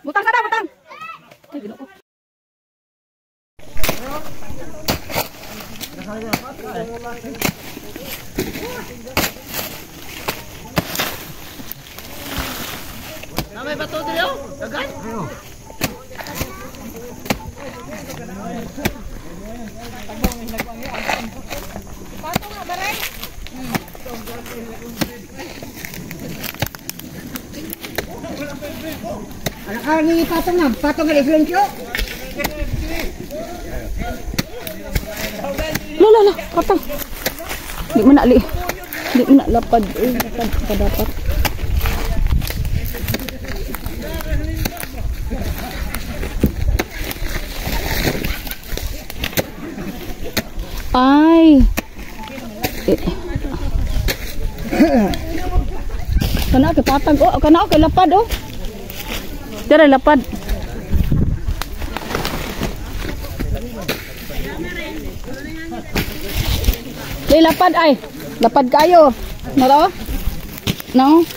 Butang sana, butang. Namay bato dito? Dagan? Pato nga baray. Anak ni patong na, patong nga influensyo. Lala, patang. Di mana li. Di mana lapad. Lapad ka dapat. Ay. Kana ke patag oh, kana ke lapad oh. Dere lapad. Di lapad ay. Lapad kayo. Naro? No.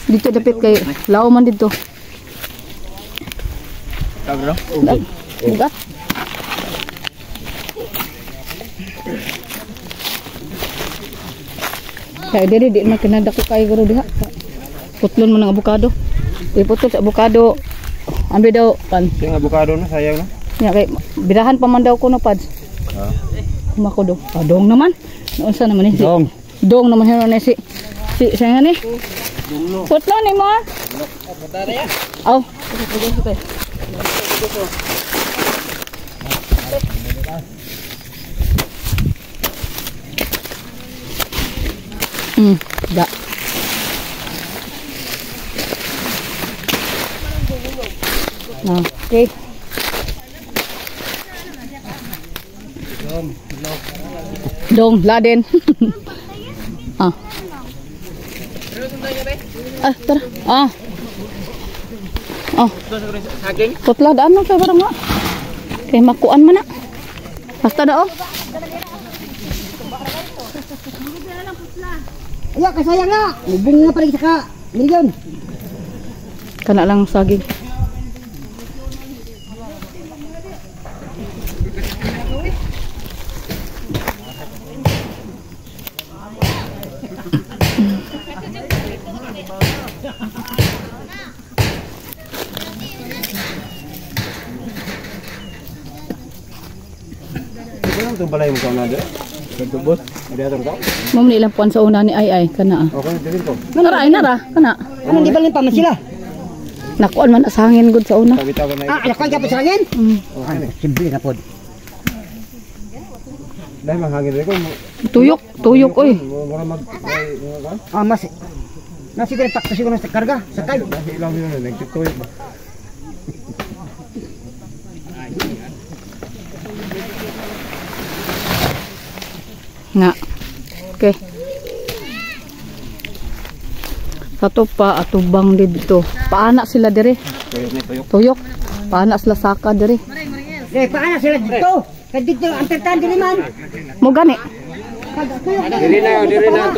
Dito dapit kay lao man dito. Kabro. Ugat. Kaya diri di man kinada ko kay guro diha. Putlon man ang avocado. Iputol sa avocado. Ambi daw kan. Yung avocado na sayang na. Ya kay birahan pa man daw ko no pads. Mako do. Dong naman. Noon sa naman ni si. Dong naman hero na si saya ni. Putlon ni mo. Aw. Da. Okay. Dong, laden. Ah. Ah, tara. Ah. Oh. Putla daan lang kay barang nga. Kay makuan man na. Basta da oh. Iya, kasayang nga. Lubong nga paling saka milyon. Kana lang saging. Ito yung balay mo ka na doon? Tubos? Ada atong ka? Mom ni ilang puan sa una ni ay kana. Okay, din ko. Nara ay nara kana. Ano di ba lang paman sila? Nakuan man sa hangin gud sa una. Tabi-tabi na Ah, anak ko ka pasangin? Ano, simple na pod. dahil mahangin rin ko. Tuyok oy. Mura mag... Ah, mas. Nasi ko takto siguro sa karga, sakay. Nasi ilang yun na, nagtituyok ba? Nga. Okay. Sato pa atubang dito. Paana sila dire. Tuyok ni tuyok. Tuyok. Paana sila saka dire. Paano sila dito? Kadito ang tertan diri man. Mo gani.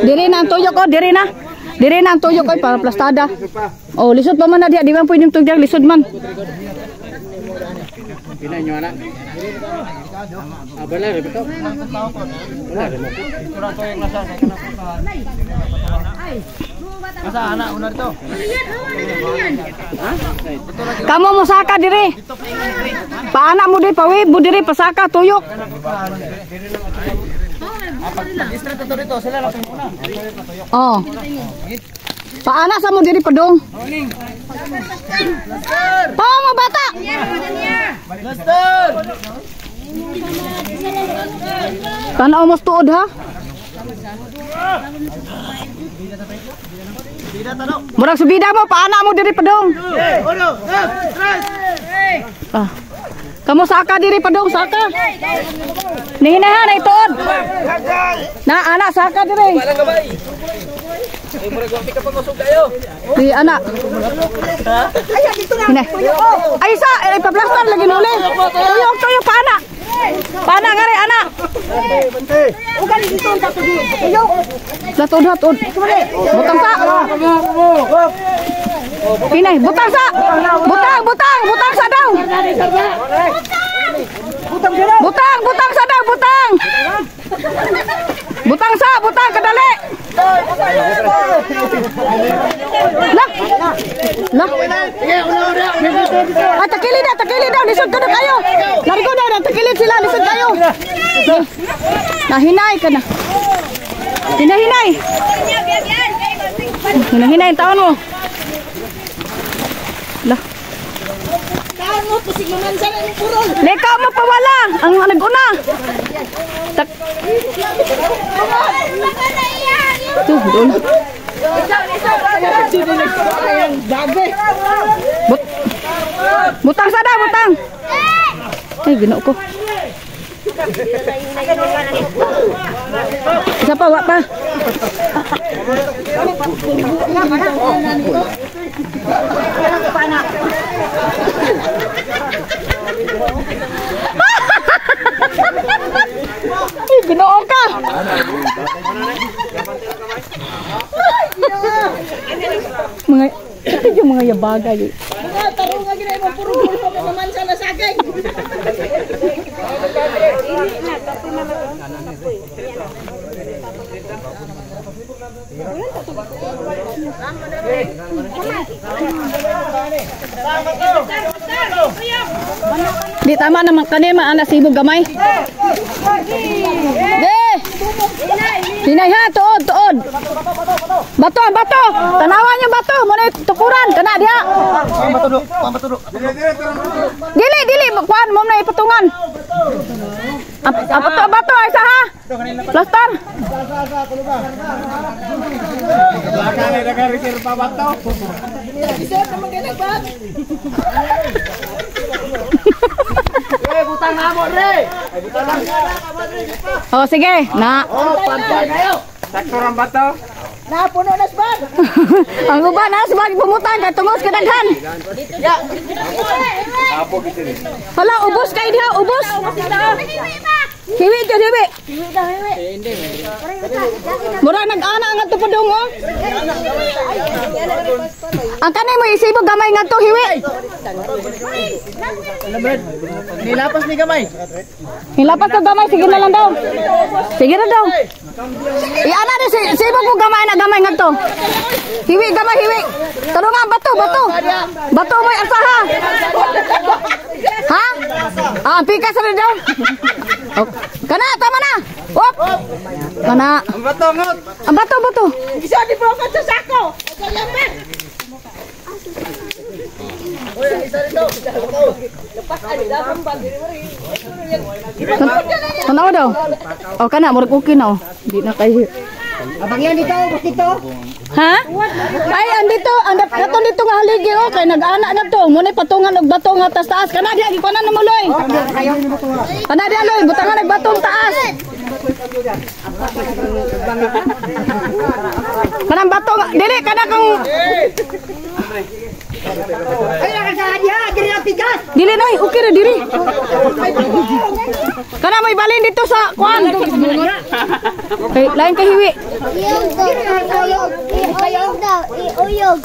Diri na ang tuyok ko, diri na. Diri na ang tuyok ko para plastada. Oh, lisod pa man na dia, di man pwedeng tuyok lisod man. Pinay nyo anak. Benar betul. Benar. Kurang tuyok nasa saya kena. Masa anak benar to? Kamu mo saka diri. Paana mo diri pawi, mo diri pasaka tuyok. Distrito to dito, sila lang muna. Oh. Paana sa mo diri padong. Pa mo bata. Master. Kana almost tuod ha. Murag subida mo paana mo diri padong. Ah. Kamu saka diri padong saka. Nihinahan na ituod. Na anak saka diri. Di anak. Hina. Ay sa ipaplastar lagi nuli. Tuyok paana. Paana ngari anak. Ugan dito ang tapo di. Ayo. Latod. Butang sa. Pinay, butang sa. Butang sa daw. Butang sa daw, butang. Butang kadali. Lah. Takilid daw, lisod ka na kayo. Nariko daw, takilid sila, lisod kayo. Nahinay ka na. Hinay ang taon mo. Lah. Lekaw mo pawala ang nag-una. Tuh, doon. Butang sada, butang. Ay, ginoo ko. Isa pa, wak pa. Ginoo ka. Mga yabaga yun. Tarong nga gina mo puro gulo ka naman sa nasagay. Di tama naman kanima ana sibog gamay. Hinay ha, tuod. Bato. Tanawan yung bato, muna tukuran kana dia. Bato. Dili, kuan mo na ipatungan. Bato ay sa ha. Plaster. Belakang ada karikir pa bato. Butang ngamon re. Oh sige, na. Pantay kayo. Saktorang bato. Napuno na sbag. Ang uban na sabag pumutan kay tungos kadaghan. Apo gitu ni. Hala, ubos kay diha, ubos. Hiwi. Mura nag-ana nga to padung oh. Ang kanay mo isibog gamay nga to hiwi. Nilapas ni gamay. Hilapas ka gamay, sige na lang daw. Sige na daw. Iana ni sibog ko gamay na gamay nga to. Hiwi gamay hiwi. Tarungan bato. Bato mo ang saha. Ha? Ah, pikas na daw. Oh. Kana tama na. Op. Kana. Ang bato ngot. Ang bato. Isa di po ka sa sako. Lambat. Tanaw daw. Oh kana murag okay na oh. Di na kay. Abang yan dito, dito. Ha? Ay andito, katon dito nga haligi oh kay nag-ana na to. Muna patungan og bato nga taas kana diha gikunan na muloy. Kana diha loy, butangan nagbatong taas. Kanang bato, dili kana kang Ay, nakasahan yan. Dili na tigas. dili noy, okay na diri. Kana may balin dito sa kuan. Kay lain kay hiwi. Uyog.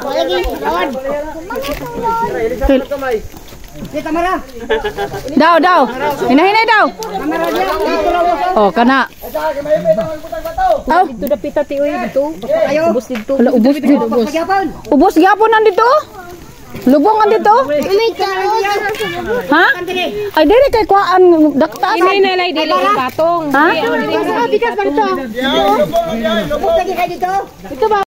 Lagi lawan. Dito mara. Daw. Hinahinay daw. Oh, kana. Oh, Dito dapita ti uy dito. Ayo. Ubos dito. wala ubos dito. Pagyapon. Ubos gyapon nandito. Lubong nandito. Ha? Ay diri kay kuan dakta. Inay dili ang batong. Ha? Bigas ba ito? Lagi kayo dito. Ito ba